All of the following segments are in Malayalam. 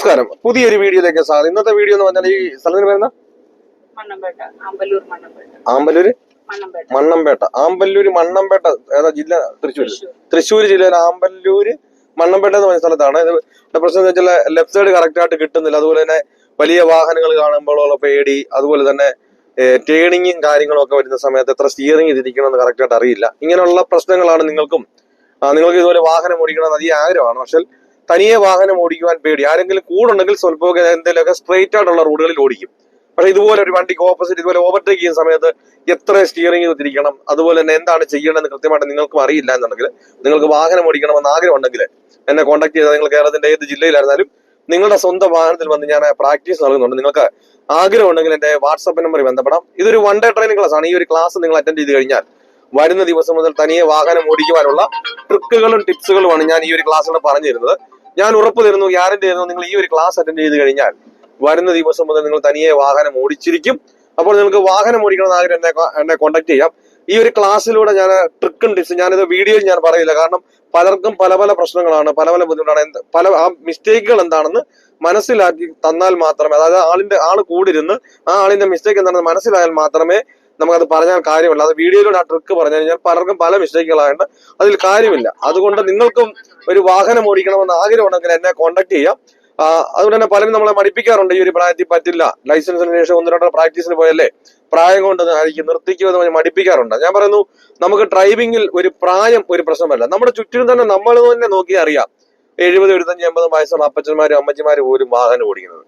നമസ്കാരം. പുതിയൊരു വീഡിയോയിലേക്ക് സ്വാഗതം. ഇന്നത്തെ വീഡിയോ എന്ന് പറഞ്ഞാൽ ഈ സ്ഥലത്തിന് പേരുന്ന ആമ്പല്ലൂര് മണ്ണമ്പേട്ട. ആമ്പല്ലൂര് മണ്ണമ്പേട്ട ഏതാ ജില്ല? തൃശ്ശൂർ ജില്ലയിലെ ആമ്പല്ലൂര് മണ്ണമ്പേട്ട എന്ന് പറഞ്ഞ സ്ഥലത്താണ്. ഇത് പ്രശ്നം എന്ന് വെച്ചാൽ ലെഫ്റ്റ് സൈഡ് കറക്റ്റ് ആയിട്ട് കിട്ടുന്നില്ല. അതുപോലെ തന്നെ വലിയ വാഹനങ്ങൾ കാണുമ്പോഴുള്ള പേടി, അതുപോലെ തന്നെ ടേണിങ്ങും കാര്യങ്ങളും ഒക്കെ വരുന്ന സമയത്ത് എത്ര സ്റ്റിയറിംഗ് തിരിക്കണമെന്ന് കറക്റ്റ് ആയിട്ട് അറിയില്ല. ഇങ്ങനെയുള്ള പ്രശ്നങ്ങളാണ് നിങ്ങൾക്ക് ഇതുപോലെ വാഹനം ഓടിക്കണം അധികം ആഗ്രഹമാണ്. പക്ഷെ തനിയെ വാഹനം ഓടിക്കുവാൻ പേടി. ആരെങ്കിലും കൂടുണ്ടെങ്കിൽ സ്വല്പമൊക്കെ എന്തെങ്കിലുമൊക്കെ സ്ട്രെയിറ്റ് ആയിട്ടുള്ള റോഡുകളിൽ ഓടിക്കും. പക്ഷെ ഇതുപോലെ ഒരു വണ്ടിക്ക് ഓപ്പോസിറ്റ് ഇതുപോലെ ഓവർടേക്ക് ചെയ്യുന്ന സമയത്ത് എത്ര സ്റ്റിയറിംഗ് തിരിക്കണം, അതുപോലെ തന്നെ എന്താണ് ചെയ്യേണ്ടതെന്ന് കൃത്യമായിട്ട് നിങ്ങൾക്കും അറിയില്ല എന്നുണ്ടെങ്കിൽ, നിങ്ങൾക്ക് വാഹനം ഓടിക്കണമെന്ന് ആഗ്രഹം ഉണ്ടെങ്കിൽ എന്നെ കോൺടാക്ട് ചെയ്താൽ നിങ്ങൾ കേരളത്തിന്റെ ഏത് ജില്ലയിലായിരുന്നാലും നിങ്ങളുടെ സ്വന്തം വാഹനത്തിൽ വന്ന് ഞാൻ പ്രാക്ടീസ് നൽകുന്നുണ്ട്. നിങ്ങൾക്ക് ആഗ്രഹം ഉണ്ടെങ്കിൽ എന്റെ വാട്സ്ആപ്പ് നമ്പറിൽ ബന്ധപ്പെടാം. ഇതൊരു വൺ ഡേ ട്രെയിനിങ് ക്ലാസ് ആണ്. ഈ ഒരു ക്ലാസ് നിങ്ങൾ അറ്റൻഡ് ചെയ്ത് കഴിഞ്ഞാൽ വരുന്ന ദിവസം മുതൽ തനിയെ വാഹനം ഓടിക്കുവാനുള്ള ട്രിക്കുകളും ടിപ്സുകളുമാണ് ഞാൻ ഈ ഒരു ക്ലാസ്സിലൂടെ പറഞ്ഞു തരുന്നത്. ഞാൻ ഉറപ്പ് തരുന്നു, ഗ്യാരണ്ടി തരുന്നു, നിങ്ങൾ ഈ ഒരു ക്ലാസ് അറ്റൻഡ് ചെയ്ത് കഴിഞ്ഞാൽ വരുന്ന ദിവസം മുതൽ നിങ്ങൾ തനിയെ വാഹനം ഓടിച്ചിരിക്കും. അപ്പോൾ നിങ്ങൾക്ക് വാഹനം ഓടിക്കണമെന്ന് ആഗ്രഹം എന്നെ കോൺടാക്ട് ചെയ്യാം. ഈ ഒരു ക്ലാസ്സിലൂടെ ഞാൻ ട്രിക്കും ടിപ്സ് ഞാനിത് വീഡിയോയിൽ ഞാൻ പറയില്ല. കാരണം പലർക്കും പല പല പ്രശ്നങ്ങളാണ്, പല പല ബുദ്ധിമുട്ടാണ്. ആ മിസ്റ്റേക്കുകൾ എന്താണെന്ന് മനസ്സിലാക്കി തന്നാൽ മാത്രമേ, അതായത് ആള് കൂടിരുന്ന് ആ ആളിന്റെ മിസ്റ്റേക്ക് എന്താണെന്ന് മനസ്സിലായാൽ മാത്രമേ നമുക്കത് പറഞ്ഞാൽ കാര്യമില്ല. അത് വീഡിയോയിലൂടെ ആ ട്രിക്ക് പറഞ്ഞു കഴിഞ്ഞാൽ പലർക്കും പല മിസ്റ്റേക്കുകളായതുകൊണ്ട് അതിൽ കാര്യമില്ല. അതുകൊണ്ട് നിങ്ങൾക്കും ഒരു വാഹനം ഓടിക്കണമെന്ന് ആഗ്രഹം ഉണ്ടെങ്കിൽ എന്നെ കോൺടാക്ട് ചെയ്യാം. അതുകൊണ്ട് തന്നെ പലരും നമ്മളെ മടിപ്പിക്കാറുണ്ട്, ഈ ഒരു പ്രായത്തിൽ പറ്റില്ല, ലൈസൻസിന് ശേഷം 1-2 പ്രാക്ടീസിന് പോയല്ലേ, പ്രായം കൊണ്ട് ആയിരിക്കും നിർത്തിക്കുമെന്ന് മടിപ്പിക്കാറുണ്ട്. ഞാൻ പറയുന്നു, നമുക്ക് ഡ്രൈവിംഗിൽ ഒരു പ്രായം ഒരു പ്രശ്നമല്ല. നമ്മുടെ ചുറ്റിനും തന്നെ നമ്മൾ തന്നെ നോക്കിയാൽ അറിയാം 70, 75, 80 വയസ്സുള്ള അപ്പച്ചന്മാരും അമ്മച്ചിമാരും പോലും വാഹനം ഓടിക്കുന്നത്.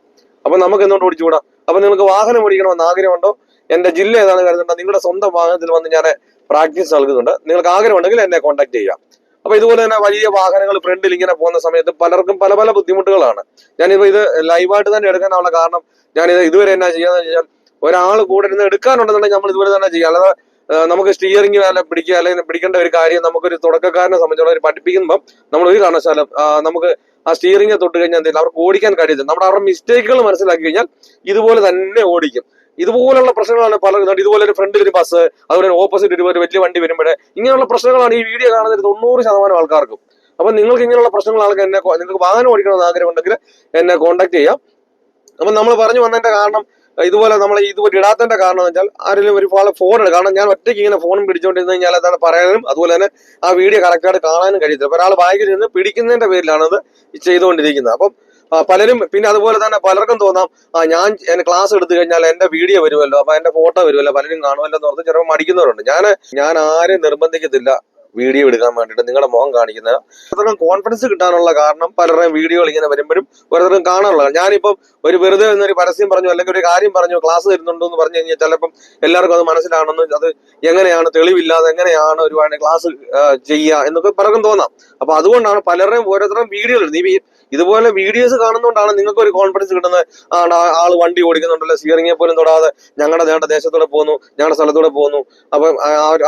അപ്പൊ നമുക്ക് എന്തുകൊണ്ട് ഓടിച്ചുകൂടാ? അപ്പൊ നിങ്ങൾക്ക് വാഹനം ഓടിക്കണമെന്ന് ആഗ്രഹമുണ്ടോ? എന്റെ ജില്ല ഏതാണ് കരുതുന്നുണ്ടോ? നിങ്ങളുടെ സ്വന്തം വാഹനത്തിൽ വന്ന് ഞാൻ പ്രാക്ടീസ് നൽകുന്നുണ്ട്. നിങ്ങൾക്ക് ആഗ്രഹം ഉണ്ടെങ്കിൽ എന്നെ കോൺടാക്ട് ചെയ്യാം. അപ്പൊ ഇതുപോലെ തന്നെ വലിയ വാഹനങ്ങൾ ഫ്രണ്ടിൽ ഇങ്ങനെ പോകുന്ന സമയത്ത് പലർക്കും പല പല ബുദ്ധിമുട്ടുകളാണ്. ഞാനിപ്പോ ഇത് ലൈവായിട്ട് തന്നെ എടുക്കാനുള്ള കാരണം, ഞാനിത് ഇതുവരെ എന്നാ ചെയ്യാന്ന് വെച്ചാൽ, ഒരാൾ കൂടെ ഇരുന്ന് എടുക്കാനുണ്ടെന്നുണ്ടെങ്കിൽ നമ്മൾ ഇതുപോലെ തന്നെ ചെയ്യാം. അല്ലാതെ നമുക്ക് സ്റ്റിയറിംഗ് പിടിക്കുക അല്ലെങ്കിൽ പിടിക്കേണ്ട ഒരു കാര്യം നമുക്കൊരു തുടക്കക്കാരനെ സംബന്ധിച്ചുള്ള ഒരു പഠിപ്പിക്കുമ്പം നമ്മൾ ഒരു കാരണവശാലും നമുക്ക് ആ സ്റ്റിയറിംഗ് തൊട്ട് കഴിഞ്ഞാൽ എന്തെങ്കിലും അവർക്ക് ഓടിക്കാൻ കഴിയത്തില്ല. അവരുടെ മിസ്റ്റേക്കുകൾ മനസ്സിലാക്കി കഴിഞ്ഞാൽ ഇതുപോലെ തന്നെ ഓടിക്കും. ഇതുപോലുള്ള പ്രശ്നങ്ങളാണ് പല ഇതുപോലെ ഒരു ഫ്രണ്ടിൽ ഒരു ബസ്, അതുപോലെ ഓപ്പോസിറ്റ് ഒരു വലിയ വണ്ടി വരുമ്പോഴേ ഇങ്ങനെയുള്ള പ്രശ്നങ്ങളാണ് ഈ വീഡിയോ കാണുന്ന 90% ആൾക്കാർക്കും. അപ്പൊ നിങ്ങൾക്ക് ഇങ്ങനെയുള്ള പ്രശ്നങ്ങൾ നിങ്ങൾക്ക് വാഹനം ഓടിക്കണമെന്ന് ആഗ്രഹം ഉണ്ടെങ്കിൽ എന്നെ കോൺടാക്ട് ചെയ്യാം. അപ്പൊ നമ്മൾ പറഞ്ഞു വന്നതിന്റെ കാരണം, ഇതുപോലെ നമ്മൾ ഇതുപോലെ ഇടാത്തതിന്റെ കാരണം എന്ന് വെച്ചാൽ ആരെങ്കിലും ഒരു ഫോൺ എടുക്കും. കാരണം ഞാൻ ഒറ്റയ്ക്ക് ഇങ്ങനെ ഫോണും പിടിച്ചുകൊണ്ടിരുന്നു കഴിഞ്ഞാൽ അതാണ് പറയാനും അതുപോലെ തന്നെ ആ വീഡിയോ കറക്റ്റായിട്ട് കാണാനും കഴിയത്തില്ല. അപ്പൊ ഒരാൾ ബാഗിൽ നിന്ന് പിടിക്കുന്നതിന്റെ പേരിലാണ് അത് ചെയ്തുകൊണ്ടിരിക്കുന്നത്. അപ്പം പലരും പിന്നെ അതുപോലെ തന്നെ പലർക്കും തോന്നാം, എന്റെ ക്ലാസ് എടുത്തു കഴിഞ്ഞാൽ എന്റെ വീഡിയോ വരുമല്ലോ, അപ്പൊ എന്റെ ഫോട്ടോ വരുമല്ലോ, പലരും കാണുമല്ലോ എന്ന് പറഞ്ഞ് ചിലപ്പോൾ മടിക്കുന്നവരുണ്ട്. ഞാൻ ആരെയും നിർബന്ധിക്കത്തില്ല വീഡിയോ എടുക്കാൻ വേണ്ടിയിട്ട് നിങ്ങളുടെ മുഖം കാണിക്കുന്നത്. ഓരോരുത്തർക്കും കോൺഫിഡൻസ് കിട്ടാനുള്ള കാരണം പലരുടെയും വീഡിയോകൾ ഇങ്ങനെ വരുമ്പോഴും ഓരോരുത്തർക്കും കാണാനുള്ള. ഞാനിപ്പം ഒരു വെറുതെ ഒരു പരസ്യം പറഞ്ഞു അല്ലെങ്കിൽ ഒരു കാര്യം പറഞ്ഞു ക്ലാസ് തരുന്നുണ്ടോ എന്ന് പറഞ്ഞു കഴിഞ്ഞാൽ ചിലപ്പം എല്ലാവർക്കും അത് മനസ്സിലാണെന്ന്, അത് എങ്ങനെയാണ് തെളിവില്ലാതെ എങ്ങനെയാണ് ഒരു ക്ലാസ് ചെയ്യുക എന്നൊക്കെ പലർക്കും തോന്നാം. അപ്പൊ അതുകൊണ്ടാണ് പലരുടെയും ഓരോരുത്തരുടെയും വീഡിയോകൾ ഇതുപോലെ വീഡിയോസ് കാണുന്നതുകൊണ്ടാണ് നിങ്ങൾക്ക് ഒരു കോൺഫിഡൻസ് കിട്ടുന്നത്. ആള് വണ്ടി ഓടിക്കുന്നുണ്ടല്ലോ, സ്റ്റിയറിംഗിൽ പോലും തൊടാതെ ഞങ്ങളുടെ ദേശത്തൂടെ പോകുന്നു, ഞങ്ങളുടെ സ്ഥലത്തൂടെ പോകുന്നു, അപ്പൊ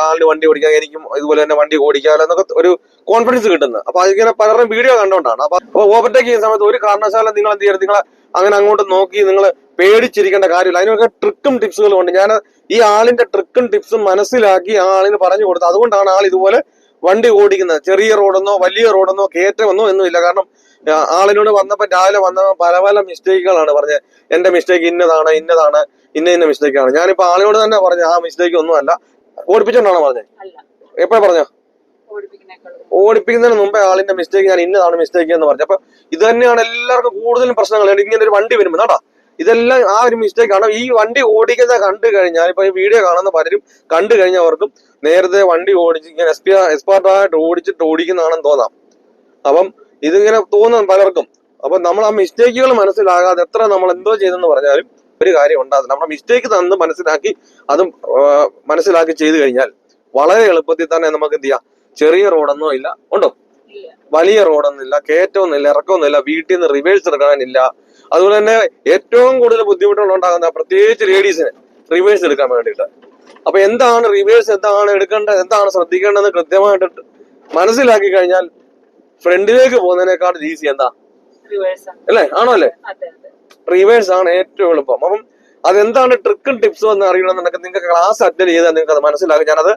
ആളിന് വണ്ടി ഓടിക്കാൻ എനിക്കും ഇതുപോലെ തന്നെ വണ്ടി ഓടിക്കാമല്ലോ എന്നൊക്കെ ഒരു കോൺഫിഡൻസ് കിട്ടുന്നത്. അപ്പൊ അതിങ്ങനെ പലരുടെയും വീഡിയോ കണ്ടുകൊണ്ടാണ്. അപ്പൊ ഓവർടേക്ക് ചെയ്യുന്ന സമയത്ത് ഒരു കാരണവശാലും നിങ്ങൾ എന്ത് ചെയ്യരുത്, നിങ്ങളെ അങ്ങനെ അങ്ങോട്ട് നോക്കി നിങ്ങൾ പേടിച്ചിരിക്കേണ്ട കാര്യമില്ല. അതിനൊക്കെ ട്രിക്കും ടിപ്സുകളും ഉണ്ട്. ഞാൻ ഈ ആളിന്റെ ട്രിക്കും ടിപ്സും മനസ്സിലാക്കി ആ ആളിന് പറഞ്ഞു കൊടുത്തു. അതുകൊണ്ടാണ് ആൾ ഇതുപോലെ വണ്ടി ഓടിക്കുന്നത്. ചെറിയ റോഡെന്നോ വലിയ റോഡെന്നോ കയറ്റമെന്നോ ഒന്നുമില്ല. കാരണം ആളിനോട് രാവിലെ വന്നപ്പോൾ പല പല മിസ്റ്റേക്കുകളാണ് പറഞ്ഞത്. എന്റെ മിസ്റ്റേക്ക് ഇന്ന ഇന്ന മിസ്റ്റേക്കാണ്. ഞാനിപ്പോ ആളിനോട് തന്നെ പറഞ്ഞു ആ മിസ്റ്റേക്ക് ഒന്നും അല്ല. ഓടിപ്പിച്ചോണ്ടാണോ പറഞ്ഞത്? എപ്പോഴാ പറഞ്ഞ? ഓടിപ്പിക്കുന്നതിന് മുമ്പേ ആളിന്റെ മിസ്റ്റേക്ക് ഞാൻ ഇന്നതാണ് മിസ്റ്റേക്ക് എന്ന് പറഞ്ഞു. അപ്പൊ ഇത് തന്നെയാണ് എല്ലാവർക്കും കൂടുതലും പ്രശ്നങ്ങൾ. ഇങ്ങനെ ഒരു വണ്ടി വരുമ്പോൾ കേട്ടോ, ഇതെല്ലാം ആ ഒരു മിസ്റ്റേക്കാണ്. ഈ വണ്ടി ഓടിക്കുന്നത് കണ്ടു കഴിഞ്ഞാൽ, ഇപ്പൊ ഈ വീഡിയോ കാണുന്ന പലരും കണ്ടു കഴിഞ്ഞവർക്കും നേരത്തെ വണ്ടി ഓടിച്ച് ഇങ്ങനെ എക്സ്പെർട്ടായിട്ട് ഓടിക്കുന്നതാണെന്ന് തോന്നാം. അപ്പം ഇതിങ്ങനെ തോന്നും പലർക്കും. അപ്പൊ നമ്മൾ ആ മിസ്റ്റേക്കുകൾ മനസ്സിലാകാതെ എത്ര നമ്മൾ എന്തോ ചെയ്തെന്ന് പറഞ്ഞാലും ഒരു കാര്യം ഉണ്ടാകും. നമ്മുടെ മിസ്റ്റേക്ക് തന്ന് മനസ്സിലാക്കി ചെയ്തു കഴിഞ്ഞാൽ വളരെ എളുപ്പത്തിൽ തന്നെ നമുക്ക് എന്ത് ചെയ്യാം. ചെറിയ റോഡൊന്നും ഇല്ല, ഉണ്ടോ? വലിയ റോഡൊന്നുമില്ല, കയറ്റമൊന്നുമില്ല, ഇറക്കമൊന്നുമില്ല, വീട്ടിൽ നിന്ന് റിവേഴ്സ് എടുക്കാനില്ല. അതുപോലെ തന്നെ ഏറ്റവും കൂടുതൽ ബുദ്ധിമുട്ടുകൾ ഉണ്ടാകുന്ന പ്രത്യേകിച്ച് ലേഡീസിന് റിവേഴ്സ് എടുക്കാൻ വേണ്ടിയിട്ട്. അപ്പൊ എന്താണ് റിവേഴ്സ്, എന്താണ് എടുക്കേണ്ടത്, എന്താണ് ശ്രദ്ധിക്കേണ്ടതെന്ന് കൃത്യമായിട്ട് മനസ്സിലാക്കി കഴിഞ്ഞാൽ ഫ്രണ്ടിലേക്ക് പോകുന്നതിനേക്കാൾ ഈസി എന്താ അല്ലേ? ആണോ അല്ലേ? റിവേഴ്സ് ആണ് ഏറ്റവും എളുപ്പം. അപ്പം അതെന്താണ് ട്രിക്കും ടിപ്സും എന്ന് അറിയണമെന്നുണ്ടെങ്കിൽ നിങ്ങൾക്ക് ക്ലാസ് അറ്റൻഡ് ചെയ്താൽ നിങ്ങൾക്ക് അത് മനസ്സിലാകും. ഞാനത്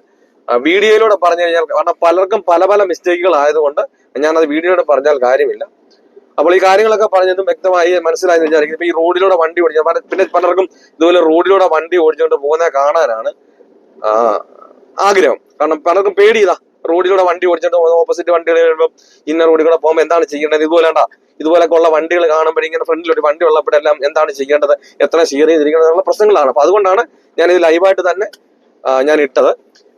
വീഡിയോയിലൂടെ പറഞ്ഞു കഴിഞ്ഞാൽ, കാരണം പലർക്കും പല പല മിസ്റ്റേക്കുകൾ ആയതുകൊണ്ട് ഞാനത് വീഡിയോയിലൂടെ പറഞ്ഞാൽ കാര്യമില്ല. അപ്പോൾ ഈ കാര്യങ്ങളൊക്കെ പറഞ്ഞതും വ്യക്തമായി മനസ്സിലായെന്ന് വിചാരിക്കും. ഇപ്പൊ ഈ റോഡിലൂടെ വണ്ടി ഓടിക്കാൻ പിന്നെ പലർക്കും ഇതുപോലെ റോഡിലൂടെ വണ്ടി ഓടിച്ചുകൊണ്ട് പോകുന്നത് കാണാനാണ് ആഗ്രഹം. കാരണം പലർക്കും പേടിയതാ, റോഡിലൂടെ വണ്ടി ഓടിച്ചിട്ട് ഓപ്പോസിറ്റ് വണ്ടികൾ വരുമ്പോൾ ഇന്ന റോഡിലൂടെ പോകുമ്പോൾ എന്താണ് ചെയ്യേണ്ടത്, ഇതുപോലൊക്കെ ഉള്ള വണ്ടികൾ കാണുമ്പോൾ ഇങ്ങനെ ഫ്രണ്ടിൽ ഒരു വണ്ടി ഉള്ളപ്പോഴെല്ലാം എന്താണ് ചെയ്യേണ്ടത്, എത്ര ഷെയർ ചെയ്തിരിക്കുന്നത് എന്നുള്ള പ്രശ്നങ്ങളാണ്. അപ്പൊ അതുകൊണ്ടാണ് ഞാൻ ഇത് ലൈവായിട്ട് തന്നെ ഞാൻ ഇട്ടത്.